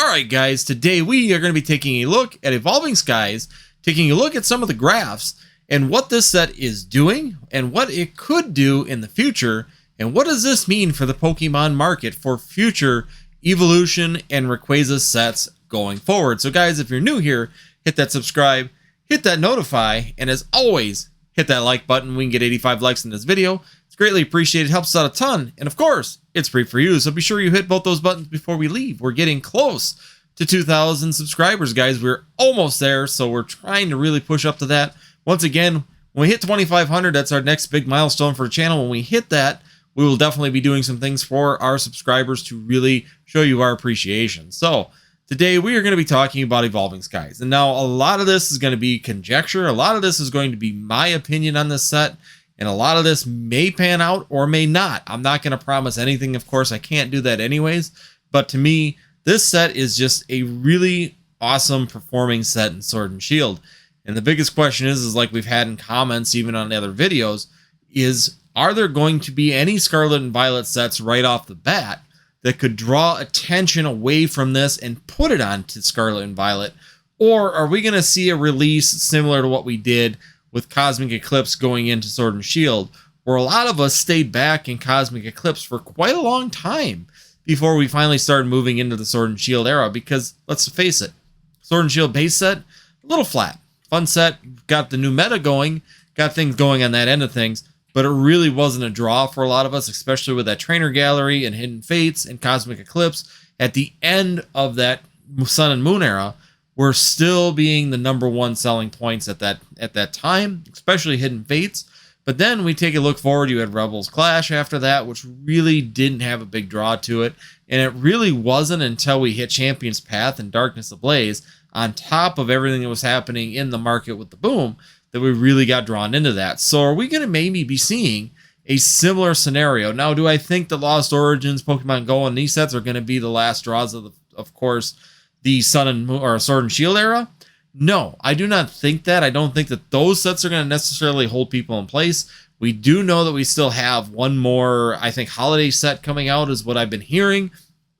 Alright guys, today we are going to be taking a look at Evolving Skies, taking a look at some of the graphs, and what this set is doing, and what it could do in the future, and what does this mean for the Pokemon market for future Evolution and Rayquaza sets going forward. So guys, if you're new here, hit that subscribe, hit that notify, and as always, hit that like button. We can get 85 likes in this video. It's greatly appreciated, helps us out a ton, and of course, it's free for you, so be sure you hit both those buttons before we leave. We're getting close to 2,000 subscribers, guys. We're almost there, so we're trying to really push up to that. Once again, when we hit 2,500, that's our next big milestone for the channel. When we hit that, we will definitely be doing some things for our subscribers to really show you our appreciation. So today we are going to be talking about Evolving Skies. And now a lot of this is going to be conjecture. A lot of this is going to be my opinion on this set. And a lot of this may pan out or may not. I'm not going to promise anything. Of course, I can't do that anyways. But to me, this set is just a really awesome performing set in Sword and Shield. And the biggest question is like we've had in comments, even on the other videos, is are there going to be any Scarlet and Violet sets right off the bat that could draw attention away from this and put it onto Scarlet and Violet? Or are we going to see a release similar to what we did with Cosmic Eclipse going into Sword and Shield, where a lot of us stayed back in Cosmic Eclipse for quite a long time before we finally started moving into the Sword and Shield era? Because let's face it, Sword and Shield base set, a little flat. Fun set, got the new meta going, got things going on that end of things, but it really wasn't a draw for a lot of us, especially with that Trainer Gallery and Hidden Fates and Cosmic Eclipse. At the end of that Sun and Moon era, we're still being the #1 selling points at that time, especially Hidden Fates. But then we take a look forward. You had Rebels Clash after that, which really didn't have a big draw to it. And it really wasn't until we hit Champion's Path and Darkness Ablaze, on top of everything that was happening in the market with the boom, that we really got drawn into that. So are we going to maybe be seeing a similar scenario? Now, do I think the Lost Origins, Pokemon Go, and these sets are going to be the last draws of course, the Sun and Moon or Sword and Shield era? No, I do not think that. I don't think that those sets are going to necessarily hold people in place. We do know that we still have one more, I think, holiday set coming out is what I've been hearing.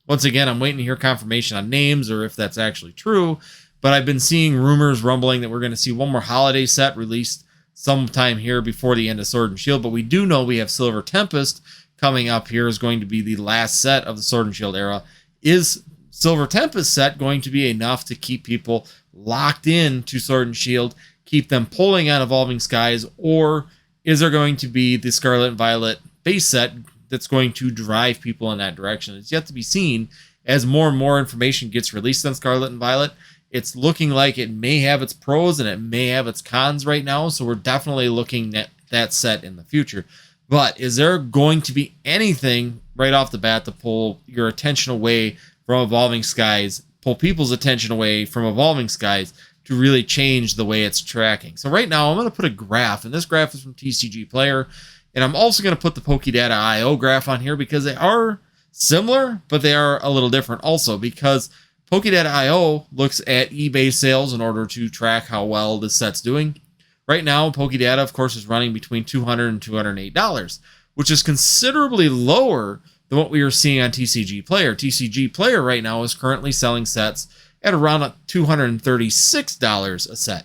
Once again, I'm waiting to hear confirmation on names or if that's actually true, but I've been seeing rumors rumbling that we're going to see one more holiday set released sometime here before the end of Sword and Shield. But we do know we have Silver Tempest coming up here, is going to be the last set of the Sword and Shield era. Is Silver Tempest set going to be enough to keep people locked in to Sword and Shield, keep them pulling on Evolving Skies, or is there going to be the Scarlet and Violet base set that's going to drive people in that direction? It's yet to be seen. As more and more information gets released on Scarlet and Violet, it's looking like it may have its pros and it may have its cons right now, so we're definitely looking at that set in the future. But is there going to be anything right off the bat to pull your attention away from Evolving Skies, pull people's attention away from Evolving Skies to really change the way it's tracking? So right now, I'm going to put a graph, and this graph is from TCG Player, and I'm also going to put the Pokedata.io graph on here because they are similar, but they are a little different also, because Pokedata.io looks at eBay sales in order to track how well this set's doing. Right now, Pokedata, of course, is running between $200 and $208, which is considerably lower than what we are seeing on TCG Player. TCG Player right now is currently selling sets at around $236 a set.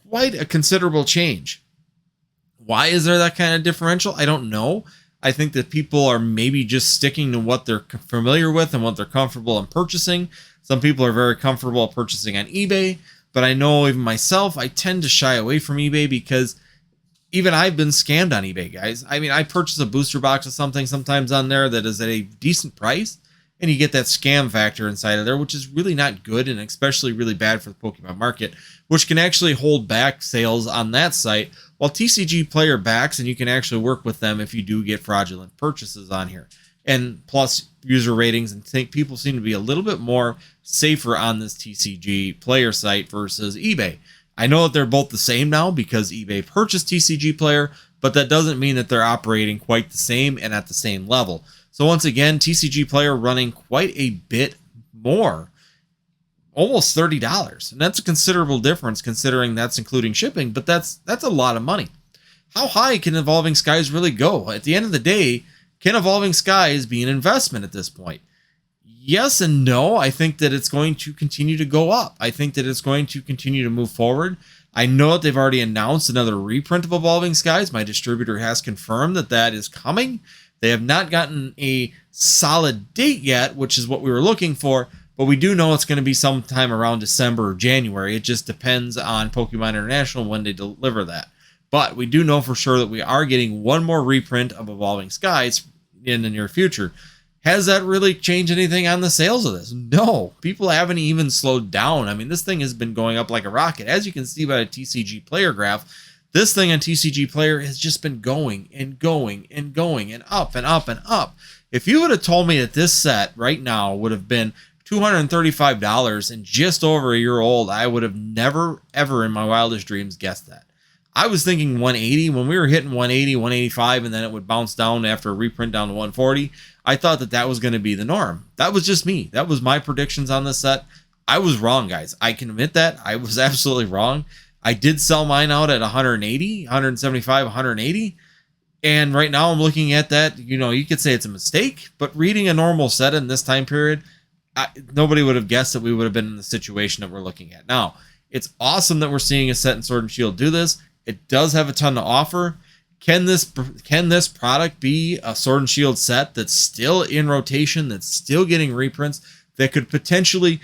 Quite a considerable change. Why is there that kind of differential? I don't know. I think that people are maybe just sticking to what they're familiar with and what they're comfortable in purchasing. Some people are very comfortable purchasing on eBay, but I know even myself, I tend to shy away from eBay because even I've been scammed on eBay, guys. I mean, I purchase a booster box of something sometimes on there that is at a decent price, and you get that scam factor inside of there, which is really not good and especially really bad for the Pokemon market, which can actually hold back sales on that site, while TCG Player backs, and you can actually work with them if you do get fraudulent purchases on here. And plus user ratings, and think people seem to be a little bit more safer on this TCG Player site versus eBay. I know that they're both the same now because eBay purchased TCG Player, but that doesn't mean that they're operating quite the same and at the same level. So once again, TCG Player running quite a bit more, almost $30. And that's a considerable difference considering that's including shipping, but that's a lot of money. How high can Evolving Skies really go? At the end of the day, can Evolving Skies be an investment at this point? Yes and no. I think that it's going to continue to go up. I think that it's going to continue to move forward. I know that they've already announced another reprint of Evolving Skies. My distributor has confirmed that that is coming. They have not gotten a solid date yet, which is what we were looking for, but we do know it's going to be sometime around December or January. It just depends on Pokemon International when they deliver that. But we do know for sure that we are getting one more reprint of Evolving Skies in the near future. Has that really changed anything on the sales of this? No, people haven't even slowed down. I mean, this thing has been going up like a rocket. As you can see by the TCG Player graph, this thing on TCG Player has just been going and going and going and up and up and up. If you would have told me that this set right now would have been $235 and just over a year old, I would have never, ever in my wildest dreams guessed that. I was thinking 180 when we were hitting 180, 185, and then it would bounce down after a reprint down to 140. I thought that that was going to be the norm. That was just me. That was my predictions on this set. I was wrong, guys. I can admit that. I was absolutely wrong. I did sell mine out at 180, 175, 180. And right now I'm looking at that. You know, you could say it's a mistake, but reading a normal set in this time period, nobody would have guessed that we would have been in the situation that we're looking at now. It's awesome that we're seeing a set in Sword and Shield do this. It does have a ton to offer. Can this product be a Sword and Shield set that's still in rotation, that's still getting reprints, that could potentially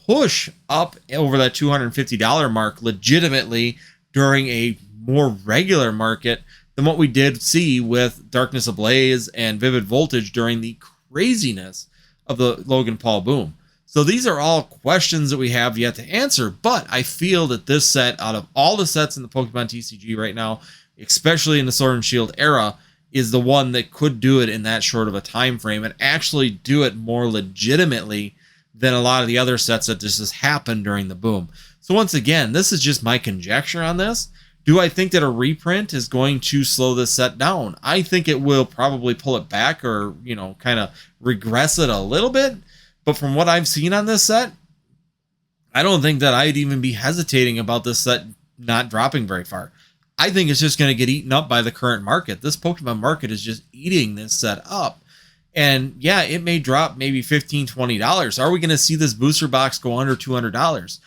push up over that $250 mark legitimately during a more regular market than what we did see with Darkness Ablaze and Vivid Voltage during the craziness of the Logan Paul boom? So these are all questions that we have yet to answer, but I feel that this set, out of all the sets in the Pokemon TCG right now, especially in the Sword and Shield era, is the one that could do it in that short of a time frame and actually do it more legitimately than a lot of the other sets that just has happened during the boom. So once again, this is just my conjecture on this. Do I think that a reprint is going to slow this set down? I think it will probably pull it back or, you know, kind of regress it a little bit. But from what I've seen on this set, I don't think that I'd even be hesitating about this set not dropping very far. I think it's just going to get eaten up by the current market. This Pokemon market is just eating this set up. And yeah, it may drop maybe $15, $20. Are we going to see this booster box go under $200?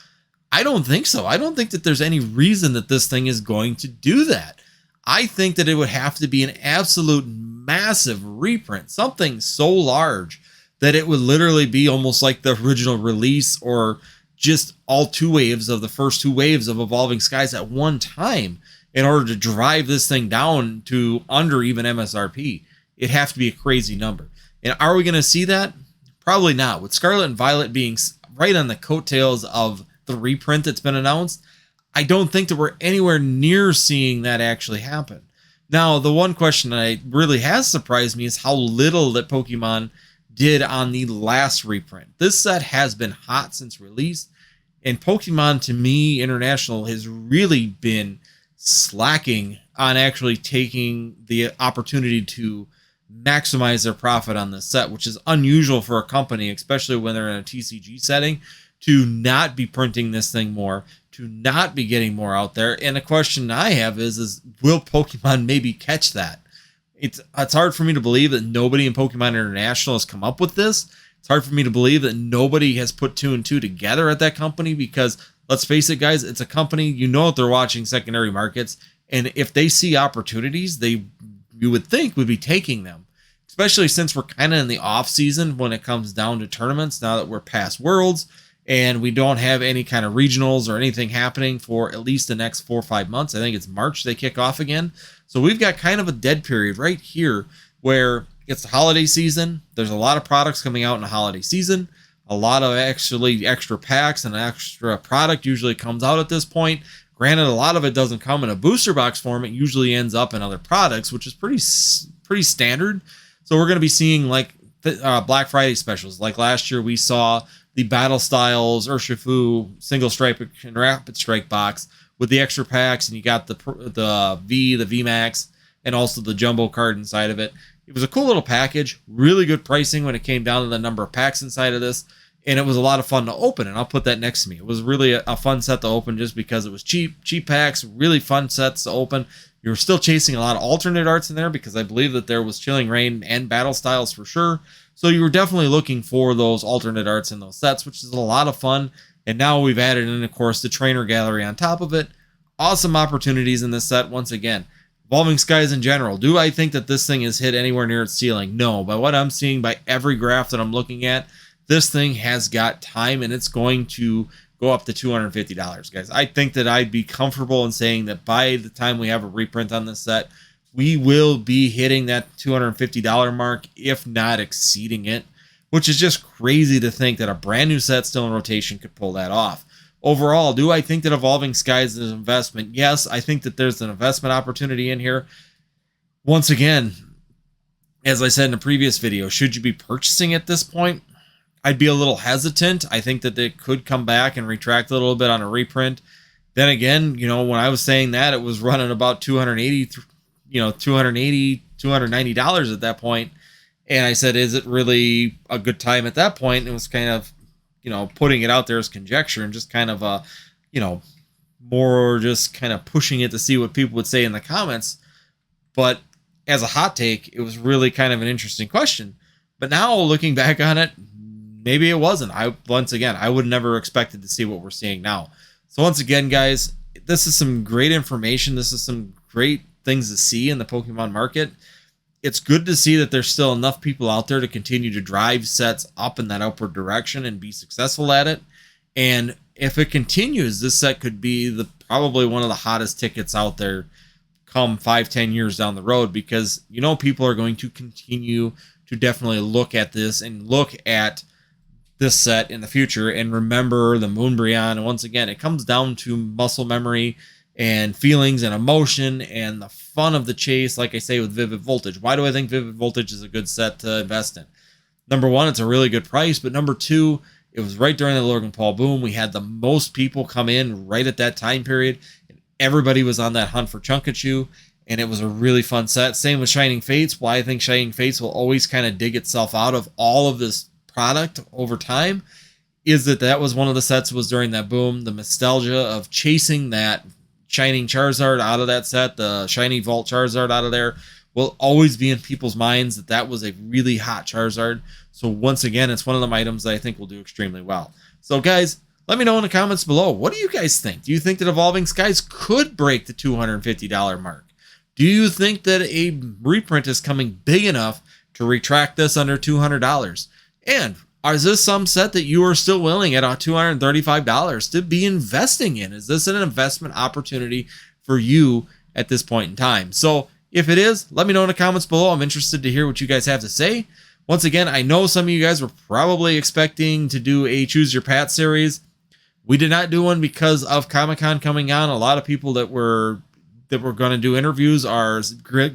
I don't think so. I don't think that there's any reason that this thing is going to do that. I think that it would have to be an absolute massive reprint, something so large that it would literally be almost like the original release or just all two waves of the first two waves of Evolving Skies at one time in order to drive this thing down to under even MSRP. It'd have to be a crazy number. And are we going to see that? Probably not. With Scarlet and Violet being right on the coattails of the reprint that's been announced, I don't think that we're anywhere near seeing that actually happen. Now, the one question that really has surprised me is how little that Pokemon did on the last reprint. This set has been hot since release, and Pokemon, to me, International has really been slacking on actually taking the opportunity to maximize their profit on this set, which is unusual for a company, especially when they're in a TCG setting, to not be printing this thing more, to not be getting more out there. And the question I have is will Pokemon maybe catch that? It's hard for me to believe that nobody in Pokemon International has come up with this. It's hard for me to believe that nobody has put two and two together at that company because, let's face it, guys, it's a company, you know, that they're watching secondary markets, and if they see opportunities, you would think would be taking them, especially since we're kind of in the off season when it comes down to tournaments now that we're past Worlds and we don't have any kind of regionals or anything happening for at least the next 4 or 5 months. I think it's March they kick off again. So we've got kind of a dead period right here where it's the holiday season. There's a lot of products coming out in the holiday season. A lot of actually extra packs and extra product usually comes out at this point. Granted, a lot of it doesn't come in a booster box form. It usually ends up in other products, which is pretty standard. So we're going to be seeing like Black Friday specials. Like last year, we saw the Battle Styles Urshifu Single Strike and Rapid Strike box with the extra packs, and you got the VMAX, and also the jumbo card inside of it. It was a cool little package, really good pricing when it came down to the number of packs inside of this, and it was a lot of fun to open, and I'll put that next to me. It was really a fun set to open just because it was cheap packs, really fun sets to open. You were still chasing a lot of alternate arts in there because I believe that there was Chilling Reign and Battle Styles for sure. So you were definitely looking for those alternate arts in those sets, which is a lot of fun. And now we've added in, of course, the trainer gallery on top of it. Awesome opportunities in this set once again. Evolving Skies in general. Do I think that this thing is hit anywhere near its ceiling? No. By what I'm seeing, by every graph that I'm looking at, this thing has got time, and it's going to go up to $250, guys. I think that I'd be comfortable in saying that by the time we have a reprint on this set, we will be hitting that $250 mark, if not exceeding it, which is just crazy to think that a brand new set still in rotation could pull that off. Overall, do I think that Evolving Skies is an investment? Yes, I think that there's an investment opportunity in here. Once again, as I said in a previous video, should you be purchasing at this point? I'd be a little hesitant. I think that they could come back and retract a little bit on a reprint. Then again, when I was saying that, it was running about $290 at that point. And I said, is it really a good time at that point? And it was kind of, putting it out there as conjecture and just kind of, more just kind of pushing it to see what people would say in the comments. But as a hot take, it was really kind of an interesting question. But now looking back on it, maybe it wasn't. Once again, I would never expected to see what we're seeing now. So once again, guys, this is some great information. This is some great things to see in the Pokemon market. It's good to see that there's still enough people out there to continue to drive sets up in that upward direction and be successful at it. And if it continues, this set could be probably one of the hottest tickets out there come 5-10 years down the road, because people are going to continue to definitely look at this and look at this set in the future and remember the Moonbryon. And once again, it comes down to muscle memory and feelings and emotion and the fun of the chase, like I say with Vivid Voltage. Why do I think Vivid Voltage is a good set to invest in? Number one, it's a really good price, but number two, it was right during the Logan Paul boom. We had the most people come in right at that time period, and everybody was on that hunt for Chunkachu, and it was a really fun set. Same with Shining Fates. Why I think Shining Fates will always kind of dig itself out of all of this product over time is that was one of the sets was during that boom. The nostalgia of chasing that Shining Charizard out of that set, the Shiny Vault Charizard out of there, will always be in people's minds that was a really hot Charizard. So once again, it's one of them items that I think will do extremely well. So guys, let me know in the comments below. What do you guys think? Do you think that Evolving Skies could break the $250 mark? Do you think that a reprint is coming big enough to retract this under $200? And is this some set that you are still willing at $235 to be investing in? Is this an investment opportunity for you at this point in time? So if it is, let me know in the comments below. I'm interested to hear what you guys have to say. Once again, I know some of you guys were probably expecting to do a Choose Your Pat series. We did not do one because of Comic-Con coming on. A lot of people that were going to do interviews are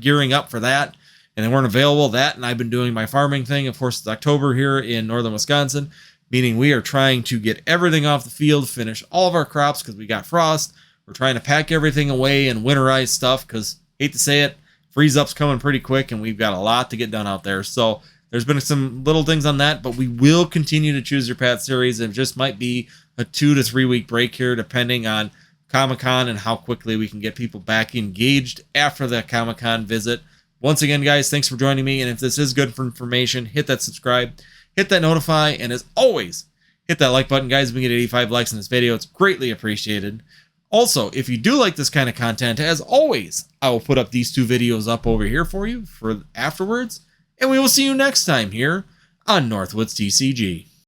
gearing up for that, and they weren't available. And I've been doing my farming thing. Of course, it's October here in northern Wisconsin, meaning we are trying to get everything off the field, finish all of our crops because we got frost. We're trying to pack everything away and winterize stuff because, hate to say it, freeze up's coming pretty quick, and we've got a lot to get done out there. So there's been some little things on that, but we will continue to Choose Your Pat series. It just might be a 2 to 3 week break here, depending on Comic-Con and how quickly we can get people back engaged after the Comic-Con visit. Once again, guys, thanks for joining me. And if this is good for information, hit that subscribe, hit that notify, and as always, hit that like button, guys. We get 85 likes in this video. It's greatly appreciated. Also, if you do like this kind of content, as always, I will put up these 2 videos up over here for you for afterwards. And we will see you next time here on Northwoods TCG.